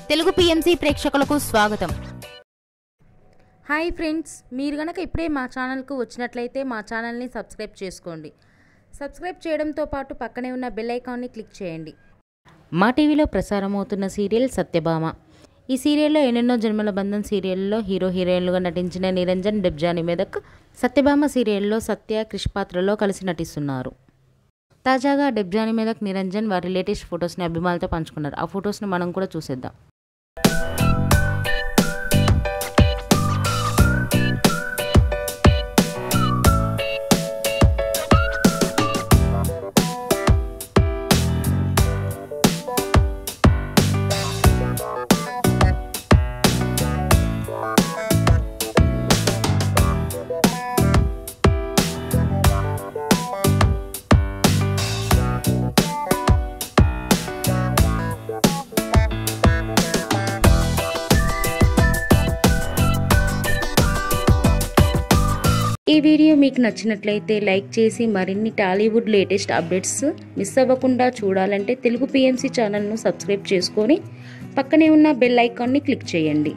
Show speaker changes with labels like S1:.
S1: Telugu PMC ప్రేక్షకులకు స్వాగతం.
S2: Hi friends, మీరు గనక ఇప్పుడే మా ఛానల్కు వచ్చినట్లయితే మా ఛానల్ని సబ్స్క్రైబ్ చేసుకోండి. సబ్స్క్రైబ్ చేయడంతో పాటు పక్కనే ఉన్న బెల్ ఐకాన్ని క్లిక్ చేయండి. మా టీవీలో ప్రసారమవుతున్న సీరియల్ సత్యభామ. ఈ సీరియల్లో ఎన్నెన్నో జన్మల బంధం సీరియల్లో హీరో హీరోయిన్లుగా నటించిన నిరంజన్, డెబ్జానీ మెదక్ సత్యభామ సీరియల్లో సత్య, క్రిష్ పాత్రలో కలిసి నటిస్తున్నారు. తాజాగా డెబ్జానీ మెదక్, నిరంజన్ వారి లేటెస్ట్ ఫొటోస్ని అభిమానులతో పంచుకున్నారు. ఆ ఫొటోస్ని మనం కూడా చూసేద్దాం. ఈ వీడియో మీకు నచ్చినట్లయితే లైక్ చేసి మరిన్ని టాలీవుడ్ లేటెస్ట్ అప్డేట్స్ మిస్ అవ్వకుండా చూడాలంటే తెలుగు పిఎంసి ఛానల్ను సబ్స్క్రైబ్ చేసుకొని పక్కనే ఉన్న బెల్ ఐకాన్ని క్లిక్ చేయండి.